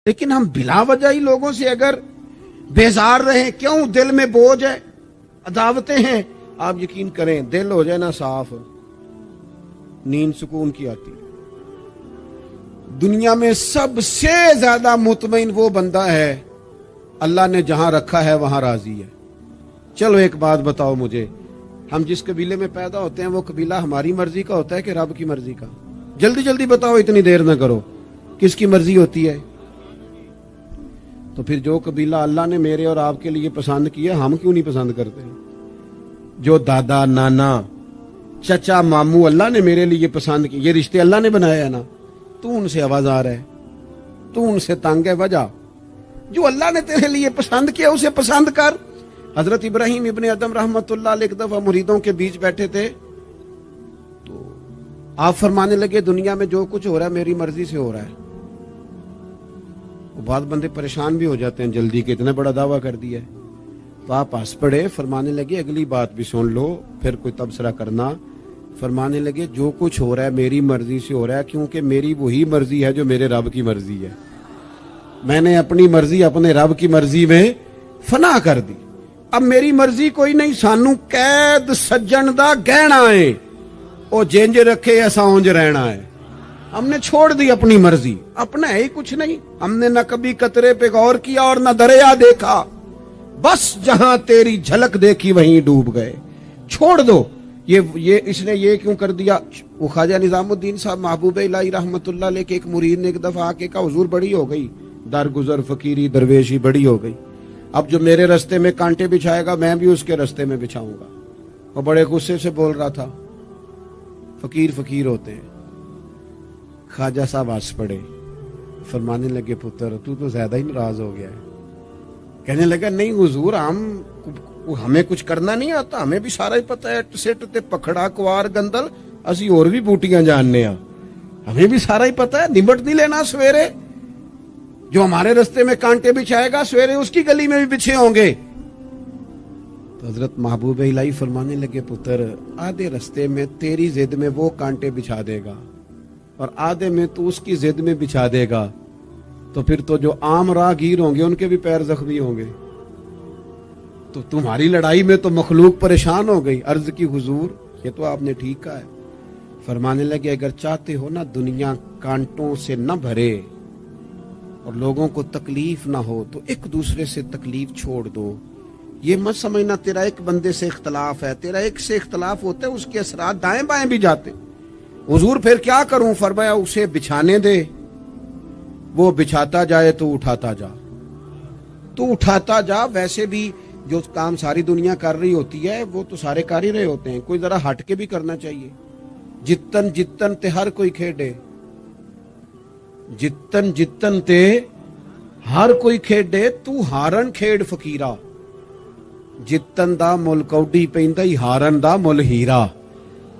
لیکن ہم بلا وجہ ہی لوگوں سے اگر بیزار رہیں، کیوں؟ دل میں بوجھ ہے، عداوتیں ہیں، آپ یقین کریں دل ہو جائے نا صاف، نیند سکون کی آتی۔ دنیا میں سب سے زیادہ مطمئن وہ بندہ ہے اللہ نے جہاں رکھا ہے وہاں راضی ہے۔ چلو ایک بات بتاؤ مجھے، ہم جس قبیلے میں پیدا ہوتے ہیں وہ قبیلہ ہماری مرضی کا ہوتا ہے کہ رب کی مرضی کا؟ جلدی جلدی بتاؤ، اتنی دیر نہ کرو، کس کی مرضی ہوتی ہے؟ تو پھر جو قبیلہ اللہ نے میرے اور آپ کے لیے پسند کیا ہم کیوں نہیں پسند کرتے؟ جو دادا نانا چچا ماموں اللہ نے میرے لیے پسند کیے، یہ رشتے اللہ نے بنایا ہے نا، تو ان سے آواز آ رہا ہے، تو ان سے تنگ ہے، وجہ جو اللہ نے تیرے لیے پسند کیا اسے پسند کر۔ حضرت ابراہیم ابن ادم رحمت اللہ علیہ ایک دفعہ مریدوں کے بیچ بیٹھے تھے تو آپ فرمانے لگے دنیا میں جو کچھ ہو رہا ہے میری مرضی سے ہو رہا ہے۔ بعض بندے پریشان بھی ہو جاتے ہیں جلدی کہ اتنا بڑا دعویٰ کر دیا ہے، تو آپ ہنس پڑے، فرمانے لگے اگلی بات بھی سن لو پھر کوئی تبصرہ کرنا۔ فرمانے لگے جو کچھ ہو رہا ہے میری مرضی سے ہو رہا ہے، کیونکہ میری وہی مرضی ہے جو میرے رب کی مرضی ہے۔ میں نے اپنی مرضی اپنے رب کی مرضی میں فنا کر دی، اب میری مرضی کوئی نہیں۔ سانو قید سجن دا گہنا ہے، او جنج رکھے ایسا اونج رہنا ہے۔ ہم نے چھوڑ دی اپنی مرضی، اپنا ہے ہی کچھ نہیں۔ ہم نے نہ کبھی قطرے پہ غور کیا اور نہ دریا دیکھا، بس جہاں تیری جھلک دیکھی وہیں ڈوب گئے۔ چھوڑ دو یہ اس نے یہ کیوں کر دیا؟ وہ خواجہ نظام الدین صاحب محبوب الہی رحمت اللہ علیہ کے ایک مرید نے ایک دفعہ آ کے کہا حضور بڑی ہو گئی درگزر فقیری درویشی بڑی ہو گئی، اب جو میرے رستے میں کانٹے بچھائے گا میں بھی اس کے رستے میں بچھاؤں گا۔ وہ بڑے غصے سے بول رہا تھا، فقیر فقیر ہوتے ہیں۔ خواجہ صاحب ہنس پڑے، فرمانے لگے پتر تو زیادہ ہی ناراض ہو گیا ہے۔ کہنے لگا نہیں حضور ہمیں کچھ کرنا نہیں آتا، ہمیں بھی سارا ہی پتہ ہے، سٹ تے پکھڑا کوار گندل اسی اور بھی بوٹیاں جاننے ہاں، ہمیں بھی سارا ہی پتہ ہے، نمٹ نہیں لینا سویرے۔ جو ہمارے رستے میں کانٹے بچھائے گا سویرے اس کی گلی میں بھی بچھے ہوں گے۔ تو حضرت محبوب الہی فرمانے لگے پتر آدھے رستے میں تیری ضد میں وہ کانٹے بچھا دے گا اور آدھے میں تو اس کی ضد میں بچھا دے گا، تو پھر تو جو عام راہگیر ہوں گے ان کے بھی پیر زخمی ہوں گے۔ تو تمہاری لڑائی میں تو مخلوق پریشان ہو گئی۔ عرض کی حضور یہ تو آپ نے ٹھیک کہا ہے۔ فرمانے لگے اگر چاہتے ہو نا دنیا کانٹوں سے نہ بھرے اور لوگوں کو تکلیف نہ ہو تو ایک دوسرے سے تکلیف چھوڑ دو۔ یہ مت سمجھنا تیرا ایک بندے سے اختلاف ہے، تیرا ایک سے اختلاف ہوتا ہے اس کے اثرات دائیں بائیں بھی جاتے۔ حضور پھر کیا کروں؟ فرمایا اسے بچھانے دے، وہ بچھاتا جائے تو اٹھاتا جا، تو اٹھاتا جا۔ ویسے بھی جو کام ساری دنیا کر رہی ہوتی ہے وہ تو سارے کر ہی رہے ہوتے ہیں، کوئی ذرا ہٹ کے بھی کرنا چاہیے۔ جتن جتن تے ہر کوئی کھیڈے، جتن جتن تے ہر کوئی کھیڈے، تو ہارن کھیڈ فقیرا، جتن دا مل کوڈی پیندا ہی ہارن دا مل ہیرا۔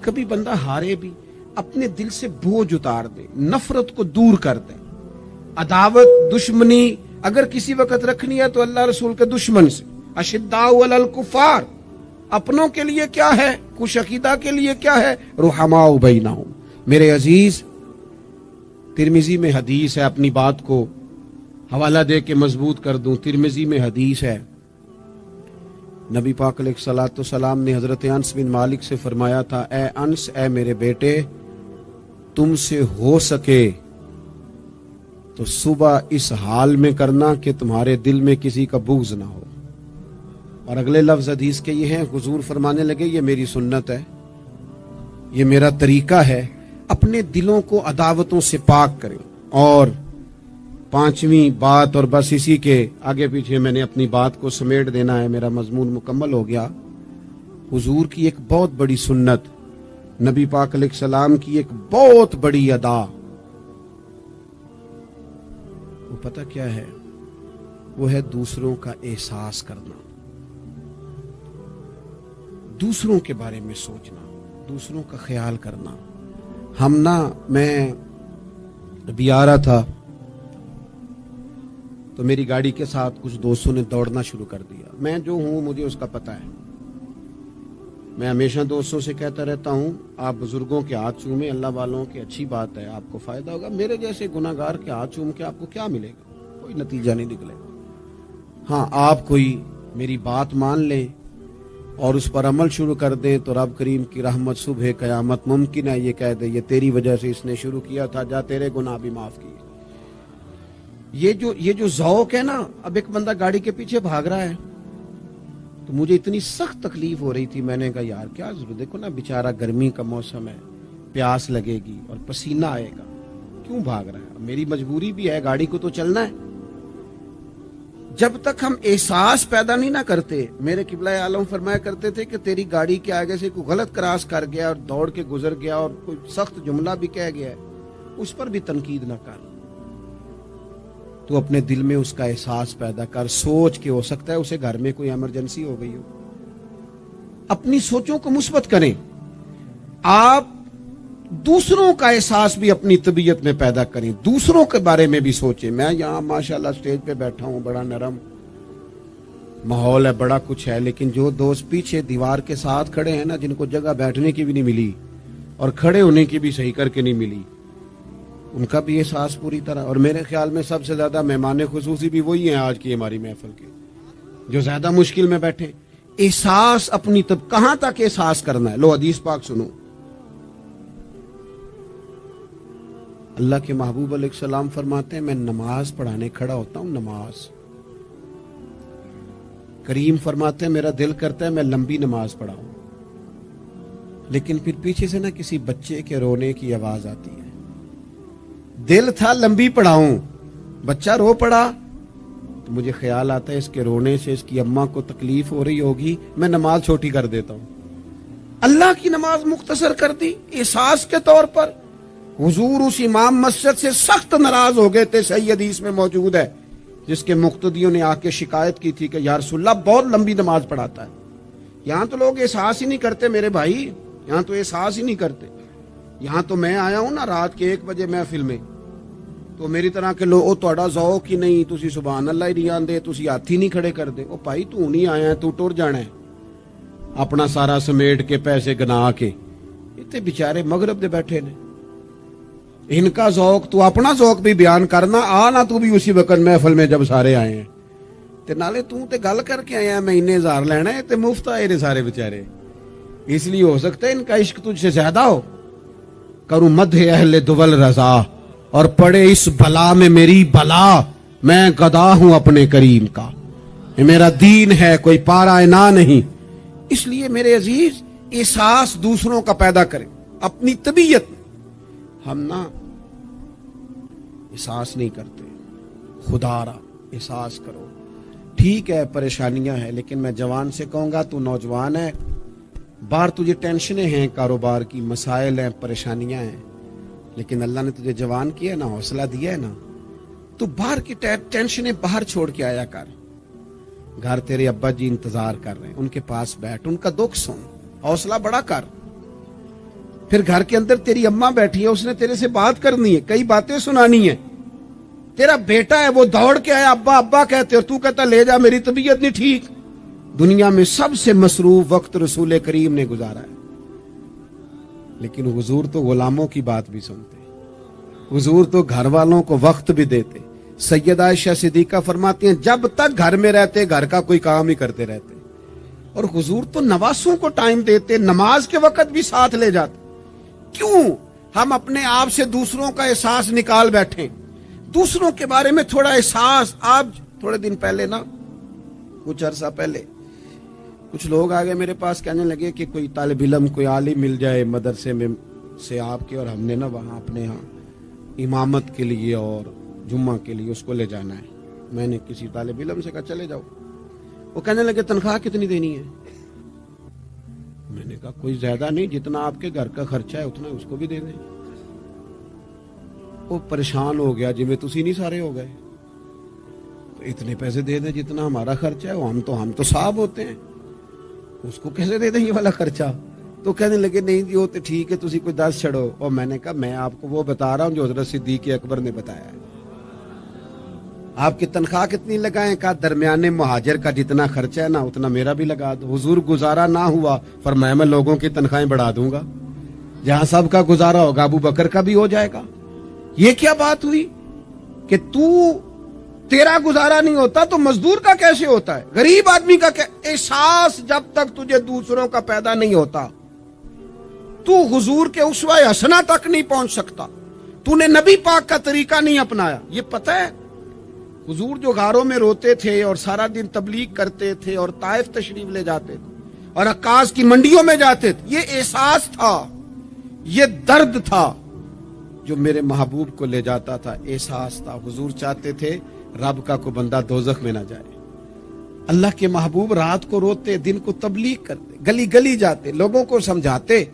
کبھی بندہ ہارے بھی اپنے دل سے بوجھ اتار دے، نفرت کو دور کر دے۔ عداوت دشمنی اگر کسی وقت رکھنی ہے تو اللہ رسول کے دشمن سے۔ اشداء علی الکفار، اپنوں کے لیے کیا ہے، کچھ عقیدہ کے لیے کیا ہے، رحماء بینہم۔ میرے عزیز ترمذی میں حدیث ہے، اپنی بات کو حوالہ دے کے مضبوط کر دوں، ترمذی میں حدیث ہے، نبی پاک علیہ الصلوۃ والسلام نے حضرت انس بن مالک سے فرمایا تھا، اے انس اے میرے بیٹے تم سے ہو سکے تو صبح اس حال میں کرنا کہ تمہارے دل میں کسی کا بغض نہ ہو۔ اور اگلے لفظ حدیث کے یہ ہیں، حضور فرمانے لگے یہ میری سنت ہے، یہ میرا طریقہ ہے، اپنے دلوں کو عداوتوں سے پاک کریں۔ اور پانچویں بات، اور بس اسی کے آگے پیچھے میں نے اپنی بات کو سمیٹ دینا ہے، میرا مضمون مکمل ہو گیا۔ حضور کی ایک بہت بڑی سنت، نبی پاک علیہ السلام کی ایک بہت بڑی ادا، وہ پتہ کیا ہے؟ وہ ہے دوسروں کا احساس کرنا، دوسروں کے بارے میں سوچنا، دوسروں کا خیال کرنا۔ میں ابھی آ رہا تھا تو میری گاڑی کے ساتھ کچھ دوستوں نے دوڑنا شروع کر دیا۔ میں جو ہوں مجھے اس کا پتہ ہے، میں ہمیشہ دوستوں سے کہتا رہتا ہوں آپ بزرگوں کے ہاتھ چومیں، اللہ والوں کی اچھی بات ہے، آپ کو فائدہ ہوگا۔ میرے جیسے گناہگار کے ہاتھ چوم کے آپ کو کیا ملے گا؟ کوئی نتیجہ نہیں نکلے گا۔ ہاں آپ کوئی میری بات مان لیں اور اس پر عمل شروع کر دیں تو رب کریم کی رحمت صبح قیامت ممکن ہے یہ کہہ دے یہ تیری وجہ سے اس نے شروع کیا تھا، جا تیرے گناہ بھی معاف کیے۔ یہ جو ذوق ہے نا، اب ایک بندہ گاڑی کے پیچھے بھاگ رہا ہے تو مجھے اتنی سخت تکلیف ہو رہی تھی، میں نے کہا یار کیا ضرورت، دیکھو نا بیچارہ گرمی کا موسم ہے، پیاس لگے گی اور پسینہ آئے گا، کیوں بھاگ رہا ہے؟ میری مجبوری بھی ہے، گاڑی کو تو چلنا ہے۔ جب تک ہم احساس پیدا نہیں نہ کرتے، میرے قبلہ عالم فرمایا کرتے تھے کہ تیری گاڑی کے آگے سے کوئی غلط کراس کر گیا اور دوڑ کے گزر گیا اور کوئی سخت جملہ بھی کہہ گیا ہے، اس پر بھی تنقید نہ کر، تو اپنے دل میں اس کا احساس پیدا کر، سوچ کے ہو سکتا ہے اسے گھر میں کوئی ایمرجنسی ہو گئی ہو۔ اپنی سوچوں کو مثبت کریں، آپ دوسروں کا احساس بھی اپنی طبیعت میں پیدا کریں، دوسروں کے بارے میں بھی سوچیں۔ میں یہاں ماشاءاللہ سٹیج پہ بیٹھا ہوں، بڑا نرم ماحول ہے، بڑا کچھ ہے، لیکن جو دوست پیچھے دیوار کے ساتھ کھڑے ہیں نا، جن کو جگہ بیٹھنے کی بھی نہیں ملی اور کھڑے ہونے کی بھی صحیح کر کے نہیں ملی، ان کا بھی احساس پوری طرح، اور میرے خیال میں سب سے زیادہ مہمان خصوصی بھی وہی ہیں آج کی ہماری محفل کے، جو زیادہ مشکل میں بیٹھے۔ احساس اپنی کہاں تک احساس کرنا ہے؟ لو حدیث پاک سنو، اللہ کے محبوب علیہ السلام فرماتے ہیں میں نماز پڑھانے کھڑا ہوتا ہوں، نماز، کریم فرماتے ہیں میرا دل کرتا ہے میں لمبی نماز پڑھاؤں، لیکن پھر پیچھے سے نا کسی بچے کے رونے کی آواز آتی ہے، دل تھا لمبی پڑھاؤں، بچہ رو پڑا تو مجھے خیال آتا ہے اس کے رونے سے اس کی اماں کو تکلیف ہو رہی ہوگی، میں نماز چھوٹی کر دیتا ہوں، اللہ کی نماز مختصر کر دی احساس کے طور پر۔ حضور اس امام مسجد سے سخت ناراض ہو گئے تھے، صحیح حدیث میں موجود ہے، جس کے مقتدیوں نے آ کے شکایت کی تھی کہ یا رسول اللہ بہت لمبی نماز پڑھاتا ہے۔ یہاں تو لوگ احساس ہی نہیں کرتے میرے بھائی، یہاں تو احساس ہی نہیں کرتے۔ یہاں تو میں آیا ہوں نا رات کے 1 بجے محفل میں، تو میری طرح کے لوگ تہاڈا ذوق ہی نہیں، تسی سبحان اللہ ہی نہیں آندے، تسی ہاتھ ہی نہیں کھڑے کر دے۔ او بھائی تو نہیں آیا ہے، تو ٹر جانا ہے اپنا سارا سمیٹ کے پیسے گنا کے، اتنے بیچارے مغرب دے بیٹھے نے، ان کا ذوق تو اپنا ذوق بھی بیان کرنا، آنا تو بھی اسی وقت محفل میں جب سارے آئے ہیں، تے نالے تو تے گل کر کے آیا میں انہیں ہزار لینا ہے تے مفت آئے نے سارے بیچارے، اس لیے ہو سکتا ہے ان کا عشق تجھ سے زیادہ ہو۔ کروں مدح اہل دول رضا اور پڑے اس بلا میں میری بلا، میں گدا ہوں اپنے کریم کا، یہ میرا دین ہے کوئی پارا نہ نہیں۔ اس لیے میرے عزیز احساس دوسروں کا پیدا کریں اپنی طبیعت میں۔ ہم نا احساس نہیں کرتے، خدا را احساس کرو۔ ٹھیک ہے پریشانیاں ہیں، لیکن میں جوان سے کہوں گا تو نوجوان ہے، باہر تجھے ٹینشنیں ہیں، کاروبار کی مسائل ہیں، پریشانیاں ہیں، لیکن اللہ نے تجھے جوان کیا ہے نا، حوصلہ دیا ہے نا، تو باہر کی ٹینشنیں باہر چھوڑ کے آیا کر۔ گھر تیرے ابا جی انتظار کر رہے ہیں، ان کے پاس بیٹھ، ان کا دکھ سن، حوصلہ بڑا کر۔ پھر گھر کے اندر تیری اماں بیٹھی ہے، اس نے تیرے سے بات کرنی ہے، کئی باتیں سنانی ہے۔ تیرا بیٹا ہے وہ دوڑ کے آیا ابا ابا کہتے، اور تو کہتا لے جا میری طبیعت نہیں ٹھیک۔ دنیا میں سب سے مصروف وقت رسول کریم نے گزارا ہے، لیکن حضور تو غلاموں کی بات بھی سنتے، حضور تو گھر والوں کو وقت بھی دیتے۔ سیدہ عائشہ صدیقہ فرماتی ہیں جب تک گھر میں رہتے گھر کا کوئی کام ہی کرتے رہتے، اور حضور تو نواسوں کو ٹائم دیتے، نماز کے وقت بھی ساتھ لے جاتے۔ کیوں ہم اپنے آپ سے دوسروں کا احساس نکال بیٹھیں، دوسروں کے بارے میں تھوڑا احساس۔ آپ تھوڑے دن پہلے نا، کچھ عرصہ پہلے کچھ لوگ آگے میرے پاس کہنے لگے کہ کوئی طالب علم کوئی عالم مل جائے مدرسے میں سے آپ کے، اور ہم نے نا وہاں اپنے ہاں امامت کے لیے اور جمعہ کے لیے اس کو لے جانا ہے۔ میں نے کسی طالب علم سے کہا چلے جاؤ، وہ کہنے لگے تنخواہ کتنی دینی ہے؟ میں نے کہا کوئی زیادہ نہیں، جتنا آپ کے گھر کا خرچہ ہے اتنا اس کو بھی دے دیں۔ وہ پریشان ہو گیا، جی میں تسی نہیں سارے ہو گئے، تو اتنے پیسے دے دیں جتنا ہمارا خرچہ ہے، ہم تو صاحب ہوتے ہیں، اس کو کیسے دے دیں یہ والا خرچہ؟ تو کہنے لگے نہیں جی وہ تو ٹھیک ہے، تسی کوئی 10 چھڑو۔ اور میں نے کہا میں آپ کو وہ بتا رہا ہوں جو حضرت صدیق اکبر نے بتایا ہے۔ آپ کی تنخواہ کتنی لگائیں؟ کہا درمیانے مہاجر کا جتنا خرچہ ہے نا اتنا میرا بھی لگا دو۔ حضور گزارا نہ ہوا، فرمایا میں لوگوں کی تنخواہیں بڑھا دوں گا، جہاں سب کا گزارا ہوگا ابو بکر کا بھی ہو جائے گا۔ یہ کیا بات ہوئی کہ تو تیرا گزارا نہیں ہوتا تو مزدور کا کیسے ہوتا ہے؟ غریب آدمی کا احساس جب تک تجھے دوسروں کا پیدا نہیں ہوتا تو حضور کے اسوہ حسنہ تک نہیں پہنچ سکتا. تو نے نبی پاک کا طریقہ نہیں اپنایا. یہ پتہ ہے حضور جو غاروں میں روتے تھے اور سارا دن تبلیغ کرتے تھے اور طائف تشریف لے جاتے تھے اور عکاظ کی منڈیوں میں جاتے تھے، یہ احساس تھا، یہ درد تھا جو میرے محبوب کو لے جاتا تھا. احساس تھا. حضور چاہتے تھے رب کا کوئی بندہ دوزخ میں نہ جائے. اللہ کے محبوب رات کو روتے، دن کو تبلیغ کرتے، گلی گلی جاتے، لوگوں کو سمجھاتے.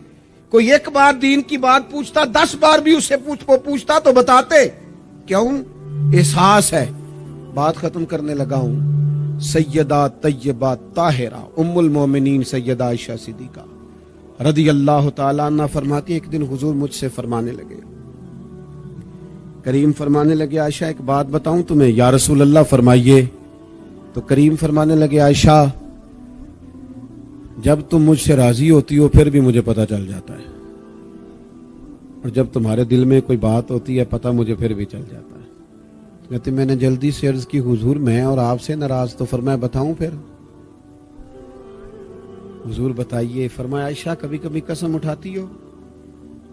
کوئی ایک بار دین کی بات پوچھتا، 10 بار بھی اس سے پوچھتا تو بتاتے. کیوں؟ احساس ہے. بات ختم کرنے لگا ہوں. سیدہ طیبہ طاہرہ ام المومنین سیدہ عائشہ صدیقہ رضی اللہ تعالیٰ عنہ فرماتی، ایک دن حضور مجھ سے فرمانے لگے، کریم فرمانے لگے، عائشہ ایک بات بتاؤں تمہیں؟ یا رسول اللہ فرمائیے. تو کریم فرمانے لگے، عائشہ جب تم مجھ سے راضی ہوتی ہو پھر بھی مجھے پتہ چل جاتا ہے، اور جب تمہارے دل میں کوئی بات ہوتی ہے پتہ مجھے پھر بھی چل جاتا ہے. کہتے میں نے جلدی سے عرض کی، حضور میں اور آپ سے ناراض. تو فرمایا بتاؤں پھر؟ حضور بتائیے. فرمایا عائشہ کبھی کبھی قسم اٹھاتی ہو؟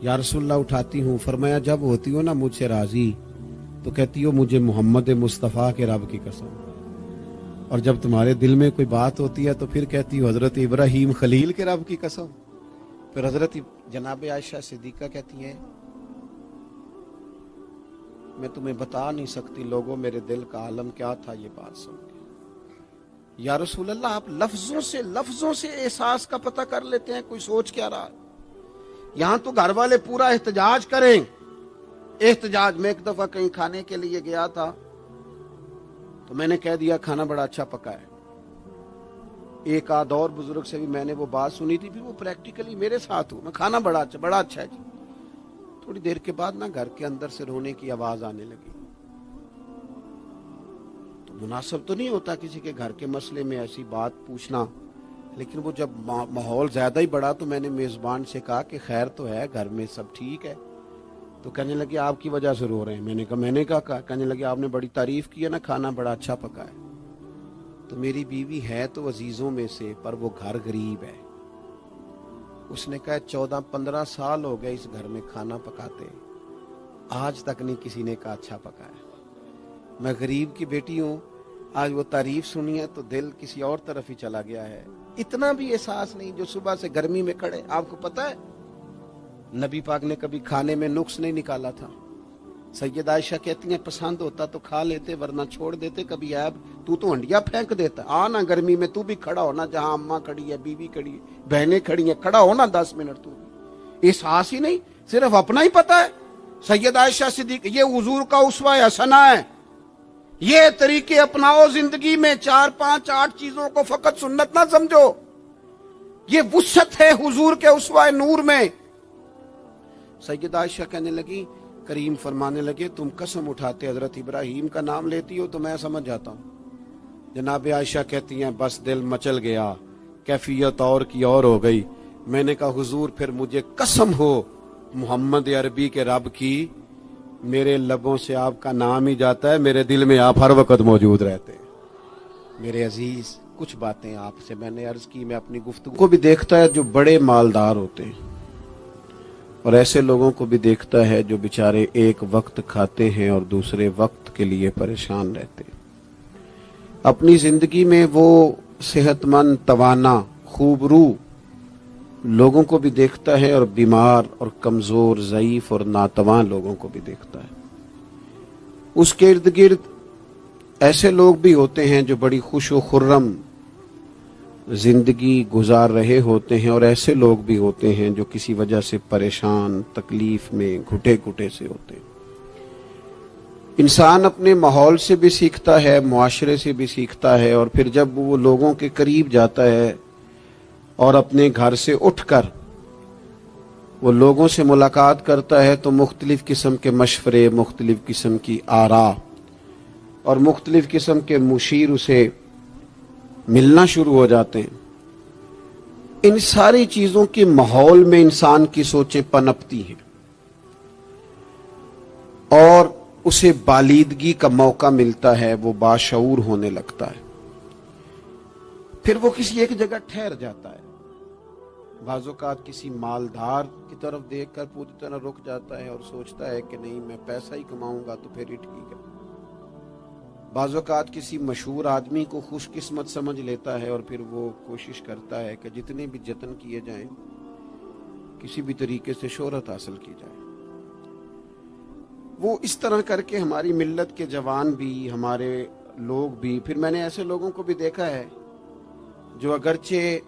یا رسول اللہ اٹھاتی ہوں. فرمایا جب ہوتی ہو نا مجھ سے راضی تو کہتی ہو مجھے محمد مصطفیٰ کے رب کی قسم، اور جب تمہارے دل میں کوئی بات ہوتی ہے تو پھر کہتی ہو حضرت ابراہیم خلیل کے رب کی قسم. پھر حضرت جناب عائشہ صدیقہ کہتی ہیں میں تمہیں بتا نہیں سکتی لوگوں میرے دل کا عالم کیا تھا یہ بات سن کے. یا رسول اللہ آپ لفظوں سے احساس کا پتہ کر لیتے ہیں کوئی سوچ کیا رہا. یہاں تو گھر والے پورا احتجاج کریں. احتجاج میں ایک دفعہ کہیں کھانے کے لیے گیا تھا تو میں نے کہہ دیا کھانا بڑا اچھا پکا ہے. ایک آدھ اور بزرگ سے بھی میں نے وہ بات سنی تھی، پھر وہ پریکٹیکلی میرے ساتھ ہوں میں، کھانا بڑا اچھا ہے جی. تھوڑی دیر کے بعد نا گھر کے اندر سے رونے کی آواز آنے لگی. تو مناسب تو نہیں ہوتا کسی کے گھر کے مسئلے میں ایسی بات پوچھنا، لیکن وہ جب ماحول زیادہ ہی بڑا تو میں نے میزبان سے کہا کہ خیر تو ہے گھر میں سب ٹھیک ہے؟ تو کہنے لگے آپ کی وجہ سے رو رہے ہیں. میں نے کہا کہنے لگے آپ نے بڑی تعریف کی ہے نا، کھانا بڑا اچھا پکا ہے. تو میری بیوی ہے تو عزیزوں میں سے، پر وہ گھر غریب ہے. اس نے کہا 14-15 سال ہو گئے اس گھر میں کھانا پکاتے، آج تک نہیں کسی نے کہا اچھا پکا ہے. میں غریب کی بیٹی ہوں، آج وہ تعریف سنی ہے تو دل کسی اور طرف ہی چلا گیا ہے. اتنا بھی احساس نہیں جو صبح سے گرمی میں کھڑے. آپ کو پتا ہے نبی پاک نے کبھی کھانے میں نقص نہیں نکالا تھا. سیدہ عائشہ کہتی ہیں پسند ہوتا تو کھا لیتے ورنہ چھوڑ دیتے. کبھی عیب تو ہنڈیا پھینک دیتا. آنا گرمی میں تو بھی کھڑا ہونا، جہاں اماں کھڑی ہے، بیوی کھڑی ہے، بہنیں کھڑی ہیں، کھڑا ہونا 10 منٹ. تو بھی احساس ہی نہیں، صرف اپنا ہی پتا ہے. سیدہ عائشہ صدیقہ یہ حضور کا اسوہ حسنہ ہے. یہ طریقے اپناؤ زندگی میں. 4 5 8 چیزوں کو فقط سنت نہ سمجھو، یہ وسعت ہے حضور کے اسوہ نور میں. سیدہ عائشہ کہنے لگی، کریم فرمانے لگے تم قسم اٹھاتے حضرت ابراہیم کا نام لیتی ہو تو میں سمجھ جاتا ہوں. جناب عائشہ کہتی ہیں بس دل مچل گیا، کیفیت اور کی اور ہو گئی. میں نے کہا حضور پھر مجھے قسم ہو محمد عربی کے رب کی، میرے لبوں سے آپ کا نام ہی جاتا ہے، میرے دل میں آپ ہر وقت موجود رہتے ہیں. میرے عزیز کچھ باتیں آپ سے میں نے عرض کی. میں اپنی گفتگو کو بھی دیکھتا ہے جو بڑے مالدار ہوتے ہیں، اور ایسے لوگوں کو بھی دیکھتا ہے جو بیچارے ایک وقت کھاتے ہیں اور دوسرے وقت کے لیے پریشان رہتے ہیں. اپنی زندگی میں وہ صحت مند، توانا، خوبرو لوگوں کو بھی دیکھتا ہے، اور بیمار اور کمزور، ضعیف اور ناتواں لوگوں کو بھی دیکھتا ہے. اس کے ارد گرد ایسے لوگ بھی ہوتے ہیں جو بڑی خوش و خرم زندگی گزار رہے ہوتے ہیں، اور ایسے لوگ بھی ہوتے ہیں جو کسی وجہ سے پریشان، تکلیف میں گھٹے گھٹے سے ہوتے ہیں. انسان اپنے ماحول سے بھی سیکھتا ہے، معاشرے سے بھی سیکھتا ہے، اور پھر جب وہ لوگوں کے قریب جاتا ہے اور اپنے گھر سے اٹھ کر وہ لوگوں سے ملاقات کرتا ہے تو مختلف قسم کے مشورے، مختلف قسم کی آراء اور مختلف قسم کے مشیر اسے ملنا شروع ہو جاتے ہیں. ان ساری چیزوں کے ماحول میں انسان کی سوچیں پنپتی ہیں، اور اسے بالیدگی کا موقع ملتا ہے، وہ باشعور ہونے لگتا ہے، پھر وہ کسی ایک جگہ ٹھہر جاتا ہے۔ بعض اوقات کسی مالدار کی طرف دیکھ کر پوری طرح رک جاتا ہے اور سوچتا ہے کہ نہیں، میں پیسہ ہی کماؤں گا تو پھر ہی ٹھیک ہے۔ بعض اوقات کسی مشہور آدمی کو خوش قسمت سمجھ لیتا ہے اور پھر وہ کوشش کرتا ہے کہ جتنے بھی جتن کیے جائیں کسی بھی طریقے سے شہرت حاصل کی جائے۔ وہ اس طرح کر کے ہماری ملت کے جوان بھی، ہمارے لوگ بھی، پھر میں نے ایسے لوگوں کو بھی دیکھا ہے جو اگرچہ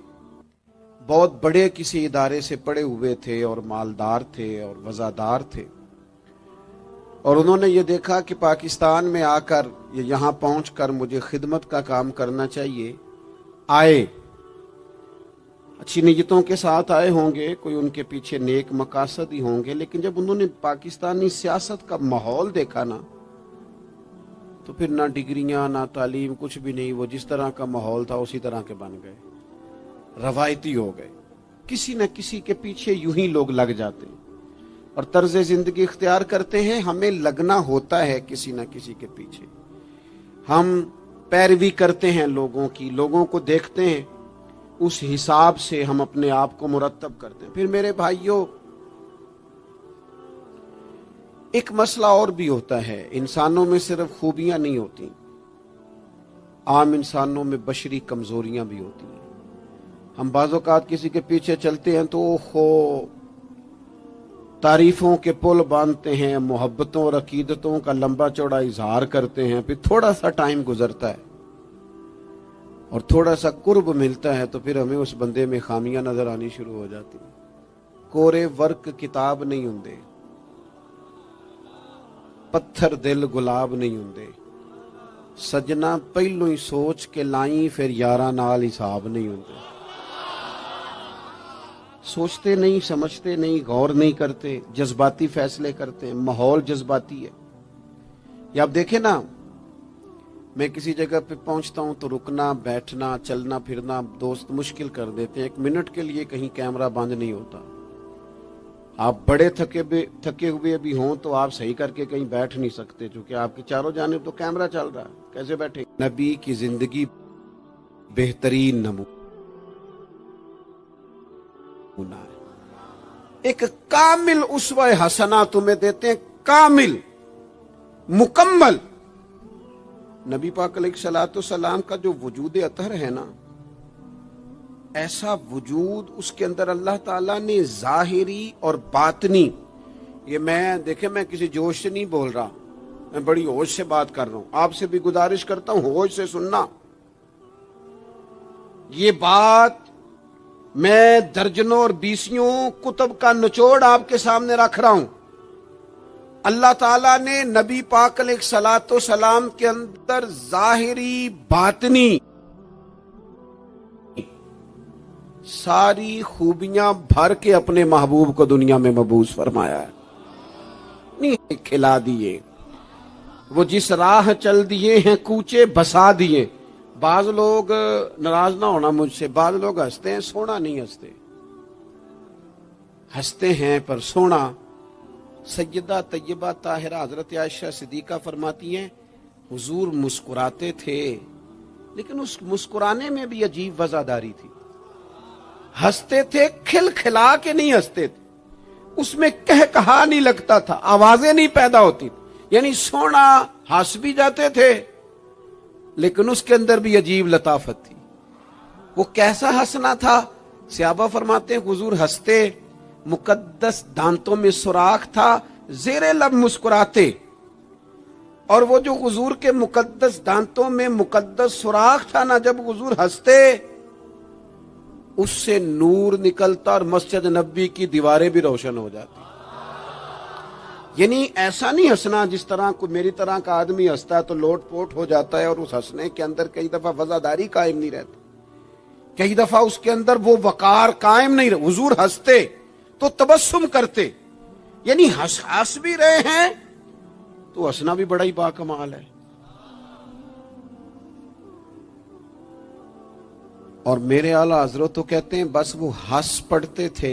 بہت بڑے کسی ادارے سے پڑے ہوئے تھے اور مالدار تھے اور وزادار تھے، اور انہوں نے یہ دیکھا کہ پاکستان میں آ کر یا یہاں پہنچ کر مجھے خدمت کا کام کرنا چاہیے، آئے، اچھی نیتوں کے ساتھ آئے ہوں گے، کوئی ان کے پیچھے نیک مقاصد ہی ہوں گے، لیکن جب انہوں نے پاکستانی سیاست کا ماحول دیکھا نا، تو پھر نہ ڈگریاں نہ تعلیم کچھ بھی نہیں، وہ جس طرح کا ماحول تھا اسی طرح کے بن گئے، روایتی ہو گئے۔ کسی نہ کسی کے پیچھے یوں ہی لوگ لگ جاتے ہیں اور طرز زندگی اختیار کرتے ہیں۔ ہمیں لگنا ہوتا ہے کسی نہ کسی کے پیچھے، ہم پیروی کرتے ہیں لوگوں کی، لوگوں کو دیکھتے ہیں، اس حساب سے ہم اپنے آپ کو مرتب کرتے ہیں۔ پھر میرے بھائیوں، ایک مسئلہ اور بھی ہوتا ہے، انسانوں میں صرف خوبیاں نہیں ہوتی، عام انسانوں میں بشری کمزوریاں بھی ہوتی ہیں۔ ہم بعض اوقات کسی کے پیچھے چلتے ہیں تو تعریفوں کے پل باندھتے ہیں، محبتوں اور عقیدتوں کا لمبا چوڑا اظہار کرتے ہیں، پھر تھوڑا سا ٹائم گزرتا ہے اور تھوڑا سا قرب ملتا ہے تو پھر ہمیں اس بندے میں خامیاں نظر آنی شروع ہو جاتی ہیں۔ کورے ورک کتاب نہیں ہوندے، پتھر دل گلاب نہیں ہوندے، سجنا پہلو ہی سوچ کے لائیں پھر یاراں نال حساب نہیں ہوندے۔ سوچتے نہیں، سمجھتے نہیں، غور نہیں کرتے، جذباتی فیصلے کرتے ہیں، ماحول جذباتی ہے۔ یا آپ دیکھیں نا، میں کسی جگہ پہ پہنچتا ہوں تو رکنا، بیٹھنا، چلنا پھرنا دوست مشکل کر دیتے ہیں، ایک منٹ کے لیے کہیں کیمرہ بند نہیں ہوتا۔ آپ بڑے تھکے ہوئے بھی ہوں تو آپ صحیح کر کے کہیں بیٹھ نہیں سکتے، چونکہ آپ کے چاروں جانب تو کیمرہ چل رہا ہے، کیسے بیٹھے؟ نبی کی زندگی بہترین نمونہ ہے۔ ایک کامل اسوہ حسنہ تمہیں دیتے ہیں، کامل، مکمل۔ نبی پاک علیہ الصلوۃ والسلام کا جو وجود اطہر ہے نا، ایسا وجود اس کے اندر اللہ تعالیٰ نے ظاہری اور باطنی، یہ میں کسی جوش سے نہیں بول رہا، میں بڑی ہوش سے بات کر رہا ہوں، آپ سے بھی گزارش کرتا ہوں ہوش سے سننا۔ یہ بات میں درجنوں اور بیسیوں کتب کا نچوڑ آپ کے سامنے رکھ رہا ہوں۔ اللہ تعالیٰ نے نبی پاک علیہ الصلوۃ والسلام کے اندر ظاہری باطنی ساری خوبیاں بھر کے اپنے محبوب کو دنیا میں مبعوث فرمایا ہے، نہیں کھلا دیے، وہ جس راہ چل دیے ہیں کوچے بسا دیے۔ بعض لوگ ناراض نہ ہونا مجھ سے، بعض لوگ ہنستے ہیں، سونا نہیں ہنستے، ہنستے ہیں پر سونا۔ سیدہ طیبہ طاہرہ حضرت عائشہ صدیقہ فرماتی ہیں حضور مسکراتے تھے لیکن اس مسکرانے میں بھی عجیب وزاداری تھی، ہنستے تھے کھل کھلا کے نہیں ہنستے تھے، اس میں کہا نہیں لگتا تھا، آوازیں نہیں پیدا ہوتی تھی، یعنی سونا ہنس بھی جاتے تھے لیکن اس کے اندر بھی عجیب لطافت تھی۔ وہ کیسا ہنسنا تھا؟ صحابہ فرماتے ہیں حضور ہنستے، مقدس دانتوں میں سوراخ تھا، زیر لب مسکراتے، اور وہ جو حضور کے مقدس دانتوں میں مقدس سوراخ تھا نا، جب حضور ہنستے اس سے نور نکلتا اور مسجد نبی کی دیواریں بھی روشن ہو جاتی۔ یعنی ایسا نہیں ہنسنا جس طرح کوئی میری طرح کا آدمی ہنستا ہے تو لوٹ پوٹ ہو جاتا ہے اور اس ہنسنے کے اندر کئی دفعہ وزاداری قائم نہیں رہتی، کئی دفعہ اس کے اندر وہ وقار قائم نہیں رہتا۔ حضور ہنستے تو تبسم کرتے، یعنی ہنس بھی رہے ہیں تو ہنسنا بھی بڑا ہی باکمال ہے۔ اور میرے اعلیٰ حضرت تو کہتے ہیں بس وہ ہنس پڑتے تھے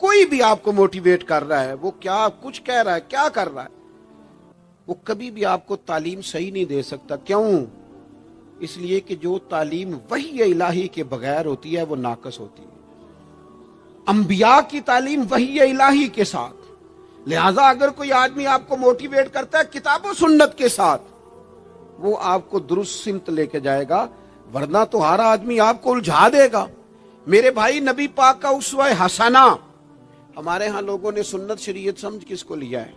کوئی بھی آپ کو موٹیویٹ کر رہا ہے، وہ کیا کچھ کہہ رہا ہے، کیا کر رہا ہے، وہ کبھی بھی آپ کو تعلیم صحیح نہیں دے سکتا۔ کیوں؟ اس لیے کہ جو تعلیم وحی الہی کے بغیر ہوتی ہے وہ ناقص ہوتی ہے۔ انبیاء کی تعلیم وحی الہی کے ساتھ، لہذا اگر کوئی آدمی آپ کو موٹیویٹ کرتا ہے کتاب و سنت کے ساتھ، وہ آپ کو درست سمت لے کے جائے گا، ورنہ تو ہر آدمی آپ کو الجھا دے گا۔ میرے بھائی، نبی پاک کا اسوہ حسنہ، ہمارے ہاں لوگوں نے سنت شریعت سمجھ کس کو لیا ہے؟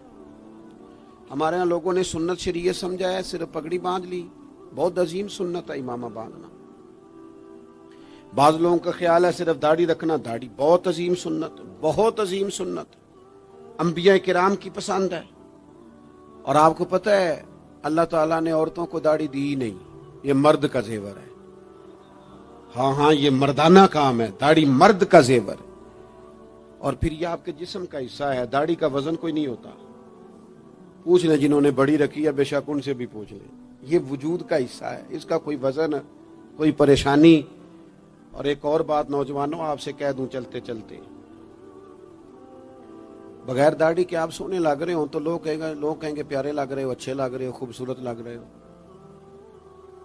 ہمارے ہاں لوگوں نے سنت شریعت سمجھا ہے صرف پگڑی باندھ لی، بہت عظیم سنت ہے امامہ باندھنا۔ بعض لوگوں کا خیال ہے صرف داڑھی رکھنا، داڑھی بہت عظیم سنت، بہت عظیم سنت، انبیاء کرام کی پسند ہے۔ اور آپ کو پتہ ہے اللہ تعالیٰ نے عورتوں کو داڑھی دی ہی نہیں، یہ مرد کا زیور ہے۔ ہاں یہ مردانہ کام ہے، داڑھی مرد کا زیور ہے۔ اور پھر یہ آپ کے جسم کا حصہ ہے، داڑھی کا وزن کوئی نہیں ہوتا۔ پوچھ لیں جنہوں نے بڑی رکھی ہے، بے شک ان سے بھی پوچھ لیں، یہ وجود کا حصہ ہے، اس کا کوئی وزن، کوئی پریشانی۔ اور ایک اور بات نوجوانوں آپ سے کہہ دوں چلتے چلتے، بغیر داڑھی کے آپ سونے لگ رہے ہوں تو لوگ کہیں گے پیارے لگ رہے ہو، اچھے لگ رہے ہو، خوبصورت لگ رہے ہو۔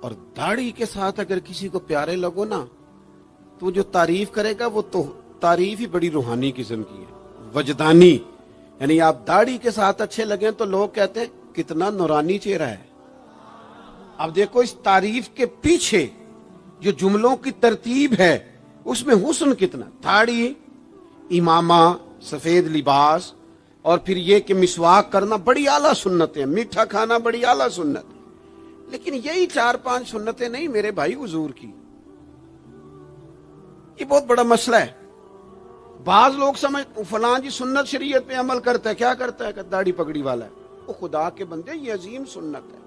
اور داڑھی کے ساتھ اگر کسی کو پیارے لگو نا تو جو تعریف کرے گا وہ تو تعریف ہی بڑی روحانی قسم کی ہے، وجدانی۔ یعنی آپ داڑھی کے ساتھ اچھے لگیں تو لوگ کہتے ہیں کتنا نورانی چہرہ ہے۔ اب دیکھو اس تعریف کے پیچھے جو جملوں کی ترتیب ہے اس میں حسن کتنا، داڑھی، امامہ، سفید لباس، اور پھر یہ کہ مسواک کرنا بڑی اعلیٰ سنت ہے، میٹھا کھانا بڑی اعلیٰ سنت ہے۔ لیکن یہی 4-5 سنتیں نہیں میرے بھائی حضور کی، یہ بہت بڑا مسئلہ ہے۔ بعض لوگ سمجھ فلاں جی سنت شریعت پہ عمل کرتا ہے، کیا کرتا ہے کہ داڑھی پگڑی والا ہے، وہ خدا کے بندے یہ عظیم سنت ہے،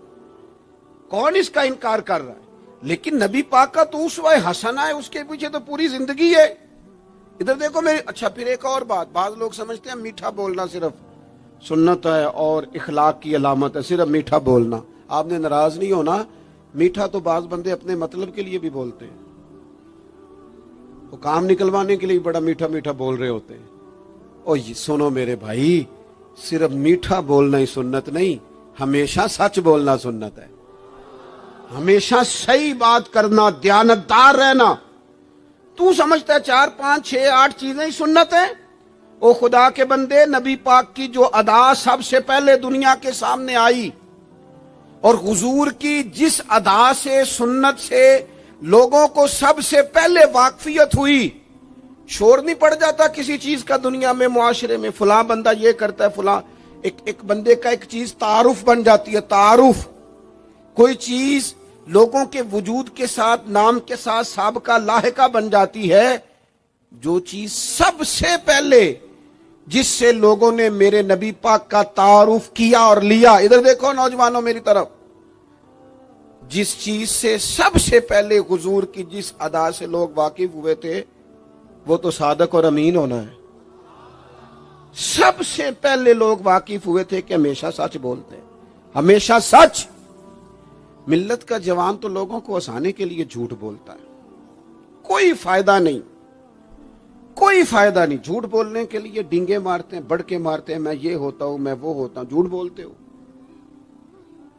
کون اس کا انکار کر رہا ہے؟ لیکن نبی پاک کا تو اسوہ حسنہ ہے، اس کے پیچھے تو پوری زندگی ہے۔ ادھر دیکھو میرے، اچھا پھر ایک اور بات، بعض لوگ سمجھتے ہیں میٹھا بولنا صرف سنت ہے اور اخلاق کی علامت ہے، صرف میٹھا بولنا۔ آپ نے ناراض نہیں ہونا، میٹھا تو بعض بندے اپنے مطلب کے لیے بھی بولتے ہیں، وہ کام نکلوانے کے لیے بڑا میٹھا میٹھا بول رہے ہوتے ہیں۔ اور سنو میرے بھائی، صرف میٹھا بولنا ہی سنت نہیں، ہمیشہ سچ بولنا سنت ہے، ہمیشہ صحیح بات کرنا، دیانتدار رہنا۔ تو سمجھتا ہے 4-5-6-8 چیزیں ہی سنت ہیں؟ او خدا کے بندے، نبی پاک کی جو ادا سب سے پہلے دنیا کے سامنے آئی، اور حضور کی جس ادا سے، سنت سے لوگوں کو سب سے پہلے واقفیت ہوئی، شور نہیں پڑ جاتا کسی چیز کا دنیا میں، معاشرے میں، فلاں بندہ یہ کرتا ہے، فلاں ایک بندے کا ایک چیز تعارف بن جاتی ہے، تعارف۔ کوئی چیز لوگوں کے وجود کے ساتھ، نام کے ساتھ سابقہ لاحقہ بن جاتی ہے۔ جو چیز سب سے پہلے جس سے لوگوں نے میرے نبی پاک کا تعارف کیا اور لیا، ادھر دیکھو نوجوانوں میری طرف، جس چیز سے سب سے پہلے حضور کی جس ادا سے لوگ واقف ہوئے تھے وہ تو صادق اور امین ہونا ہے۔ سب سے پہلے لوگ واقف ہوئے تھے کہ ہمیشہ سچ بولتے ہیں، ہمیشہ سچ۔ ملت کا جوان تو لوگوں کو ہنسانے کے لیے جھوٹ بولتا ہے، کوئی فائدہ نہیں، کوئی فائدہ نہیں۔ جھوٹ بولنے کے لیے ڈنگے مارتے ہیں، بڑکے مارتے ہیں، میں یہ ہوتا ہوں، میں وہ ہوتا ہوں۔ جھوٹ بولتے ہو،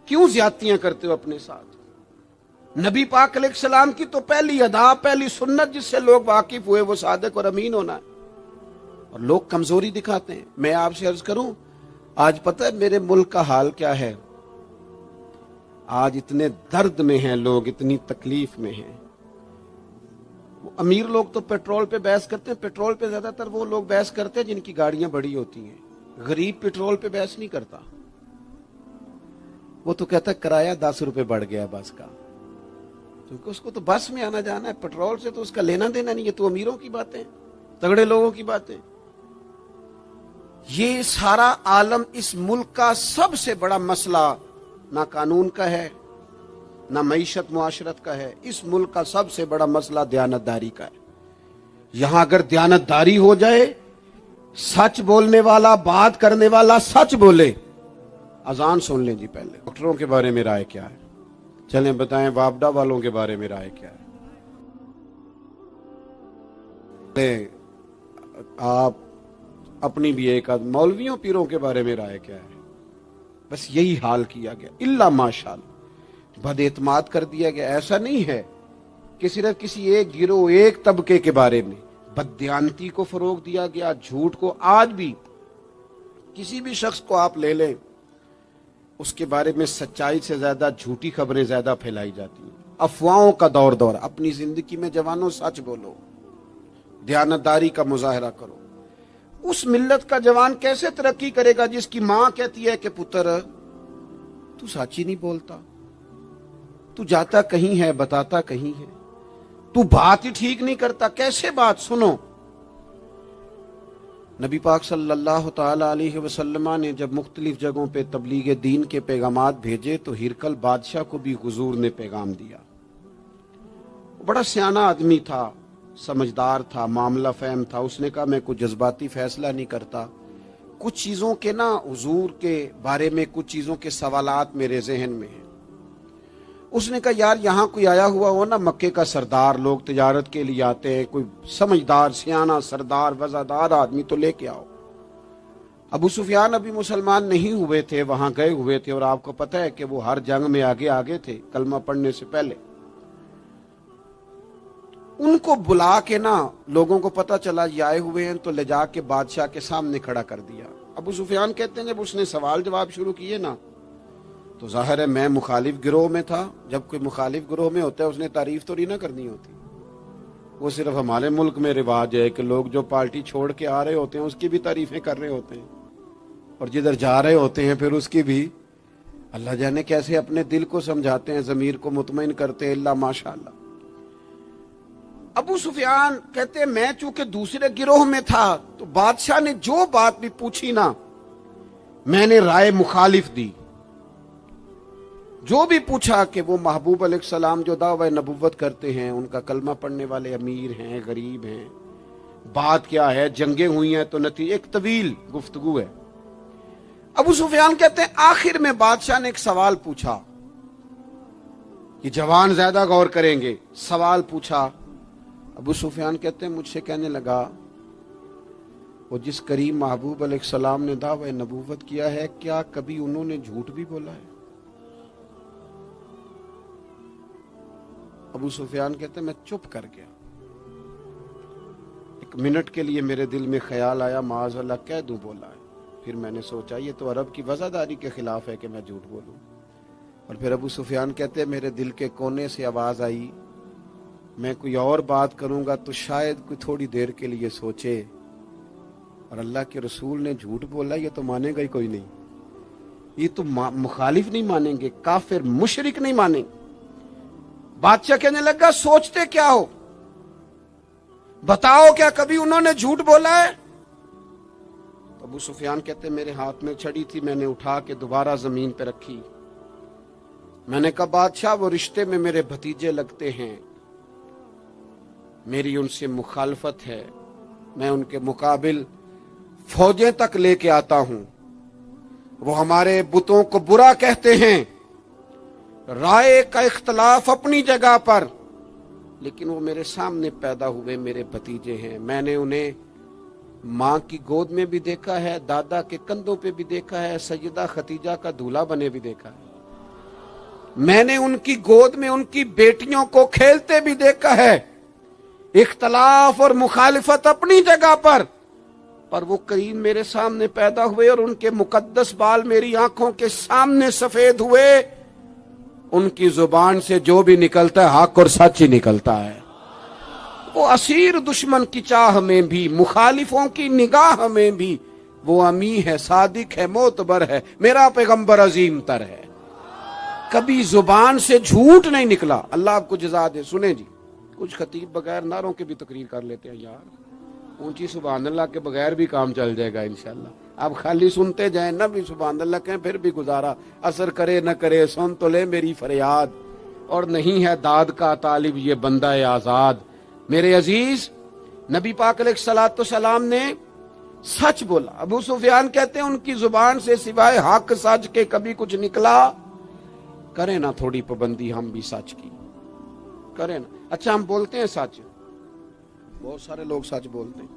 کیوں زیادتیاں کرتے ہو اپنے ساتھ؟ نبی پاک علیہ السلام کی تو پہلی ادا، پہلی سنت جس سے لوگ واقف ہوئے وہ صادق اور امین ہونا ہے، اور لوگ کمزوری دکھاتے ہیں۔ میں آپ سے عرض کروں، آج پتہ ہے میرے ملک کا حال کیا ہے؟ آج اتنے درد میں ہیں لوگ، اتنی تکلیف میں ہیں۔ امیر لوگ تو پیٹرول پہ بحث کرتے ہیں، پیٹرول پہ زیادہ تر وہ لوگ بحث کرتے ہیں جن کی گاڑیاں بڑی ہوتی ہیں۔ غریب پیٹرول پہ بحث نہیں کرتا، وہ تو کہتا ہے کرایہ 10 روپے بڑھ گیا بس کا، کیونکہ اس کو تو بس میں آنا جانا ہے، پیٹرول سے تو اس کا لینا دینا نہیں۔ یہ تو امیروں کی باتیں، تگڑے لوگوں کی باتیں۔ یہ سارا عالم، اس ملک کا سب سے بڑا مسئلہ نہ قانون کا ہے، نہ معیشت معاشرت کا ہے، اس ملک کا سب سے بڑا مسئلہ دیانتداری کا ہے۔ یہاں اگر دیانتداری ہو جائے، سچ بولنے والا، بات کرنے والا سچ بولے۔ اذان سن لیں جی پہلے، ڈاکٹروں کے بارے میں رائے کیا ہے؟ چلیں بتائیں وابڈا والوں کے بارے میں رائے کیا ہے؟ آپ اپنی بھی ایک آدھ مولویوں پیروں کے بارے میں رائے کیا ہے، بس یہی حال کیا گیا، الا ماشاءاللہ بد اعتماد کر دیا گیا۔ ایسا نہیں ہے کہ صرف کسی ایک گروہ ایک طبقے کے بارے میں بددیانتی کو فروغ دیا گیا، جھوٹ کو۔ آج بھی کسی بھی شخص کو آپ لے لیں، اس کے بارے میں سچائی سے زیادہ جھوٹی خبریں زیادہ پھیلائی جاتی ہیں۔ افواہوں کا دور اپنی زندگی میں جوانوں سچ بولو، دیانتداری کا مظاہرہ کرو۔ اس ملت کا جوان کیسے ترقی کرے گا جس کی ماں کہتی ہے کہ پتر تو سچ ہی نہیں بولتا، تو جاتا کہیں ہے بتاتا کہیں ہے، تو بات ہی ٹھیک نہیں کرتا، کیسے بات سنو۔ نبی پاک صلی اللہ تعالی علیہ وسلم نے جب مختلف جگہوں پہ تبلیغ دین کے پیغامات بھیجے تو ہرقل بادشاہ کو بھی حضور نے پیغام دیا۔ بڑا سیانہ آدمی تھا، سمجھدار تھا، معاملہ فہم تھا۔ اس نے کہا میں کوئی جذباتی فیصلہ نہیں کرتا، کچھ چیزوں کے حضور کے بارے میں کچھ چیزوں کے سوالات میرے ذہن میں ہیں۔ اس نے کہا یار یہاں کوئی آیا ہوا ہو نا، مکے کا سردار، لوگ تجارت کے لیے آتے ہیں، کوئی سمجھدار سیانہ سردار وزادار آدمی تو لے کے آؤ۔ ابو سفیان ابھی مسلمان نہیں ہوئے تھے، وہاں گئے ہوئے تھے، اور آپ کو پتہ ہے کہ وہ ہر جنگ میں آگے تھے کلمہ پڑھنے سے پہلے۔ ان کو بلا کے لوگوں کو پتہ چلا یہ آئے ہوئے ہیں تو لے جا کے بادشاہ کے سامنے کھڑا کر دیا۔ ابو سفیان کہتے ہیں جب اس نے سوال جواب شروع کیے تو ظاہر ہے میں مخالف گروہ میں تھا۔ جب کوئی مخالف گروہ میں ہوتا ہے اس نے تعریف تو نہیں کرنی ہوتی، وہ صرف ہمارے ملک میں رواج ہے کہ لوگ جو پارٹی چھوڑ کے آ رہے ہوتے ہیں اس کی بھی تعریفیں کر رہے ہوتے ہیں، اور جدھر جا رہے ہوتے ہیں پھر اس کی بھی۔ اللہ جانے کیسے اپنے دل کو سمجھاتے ہیں، ضمیر کو مطمئن کرتے ہیں، اللہ ماشاءاللہ۔ ابو سفیان کہتے ہیں میں چونکہ دوسرے گروہ میں تھا تو بادشاہ نے جو بات بھی پوچھی میں نے رائے مخالف دی۔ جو بھی پوچھا کہ وہ محبوب علیہ السلام جو دعوی نبوت کرتے ہیں، ان کا کلمہ پڑھنے والے امیر ہیں، غریب ہیں، بات کیا ہے، جنگیں ہوئی ہیں تو نتیجہ ایک طویل گفتگو ہے۔ ابو سفیان کہتے ہیں آخر میں بادشاہ نے ایک سوال پوچھا، یہ جوان زیادہ غور کریں گے، سوال پوچھا۔ ابو سفیان کہتے ہیں مجھ سے کہنے لگا وہ جس کریم محبوب علیہ السلام نے دعوی نبوت کیا ہے کیا کبھی انہوں نے جھوٹ بھی بولا ہے؟ ابو سفیان کہتے ہیں میں چپ کر گیا۔ ایک منٹ کے لیے میرے دل میں خیال آیا معاذ اللہ کہہ دوں بولا ہے، پھر میں نے سوچا یہ تو عرب کی وزاداری کے خلاف ہے کہ میں جھوٹ بولوں۔ اور پھر ابو سفیان کہتے ہیں میرے دل کے کونے سے آواز آئی میں کوئی اور بات کروں گا تو شاید کوئی تھوڑی دیر کے لیے سوچے، اور اللہ کے رسول نے جھوٹ بولا یہ تو مانے گا ہی کوئی نہیں، یہ تو مخالف نہیں مانیں گے، کافر مشرک نہیں مانیں گے۔ بادشاہ کہنے لگا سوچتے کیا ہو، بتاؤ کیا کبھی انہوں نے جھوٹ بولا ہے؟ ابو سفیان کہتے میرے ہاتھ میں چھڑی تھی، میں نے اٹھا کے دوبارہ زمین پہ رکھی۔ میں نے کہا بادشاہ وہ رشتے میں میرے بھتیجے لگتے ہیں، میری ان سے مخالفت ہے، میں ان کے مقابل فوجیں تک لے کے آتا ہوں، وہ ہمارے بتوں کو برا کہتے ہیں، رائے کا اختلاف اپنی جگہ پر، لیکن وہ میرے سامنے پیدا ہوئے میرے بھتیجے ہیں، میں نے انہیں ماں کی گود میں بھی دیکھا ہے، دادا کے کندھوں پہ بھی دیکھا ہے، سیدہ خدیجہ کا دولہا بنے بھی دیکھا ہے، میں نے ان کی گود میں ان کی بیٹیوں کو کھیلتے بھی دیکھا ہے۔ اختلاف اور مخالفت اپنی جگہ پر وہ کریم میرے سامنے پیدا ہوئے اور ان کے مقدس بال میری آنکھوں کے سامنے سفید ہوئے، ان کی زبان سے جو بھی نکلتا ہے حق اور سچ ہی نکلتا ہے۔ وہ اسیر دشمن کی چاہ میں بھی، مخالفوں کی نگاہ میں بھی وہ امی ہے، صادق ہے، معتبر ہے، میرا پیغمبر عظیم تر ہے، کبھی زبان سے جھوٹ نہیں نکلا۔ اللہ آپ کو جزا دے۔ سنیں جی، کچھ خطیب بغیر نعروں کے بھی تقریر کر لیتے ہیں یار، اونچی سبحان اللہ کے بغیر بھی کام چل جائے گا انشاءاللہ۔ آپ خالی سنتے جائیں نہ بھی سبحان اللہ کہیں، پھر بھی گزارا اثر کرے نہ کرے، سن تو لے میری فریاد، اور نہیں ہے داد کا طالب یہ بندہ آزاد۔ میرے عزیز، نبی پاک علیہ الصلوۃ والسلام نے سچ بولا۔ ابو سفیان کہتے ہیں ان کی زبان سے سوائے حق سچ کے کبھی کچھ نکلا؟ کریں نا تھوڑی پابندی ہم بھی سچ کی، کریں نا۔ اچھا ہم بولتے ہیں سچ، بہت سارے لوگ سچ بولتے ہیں،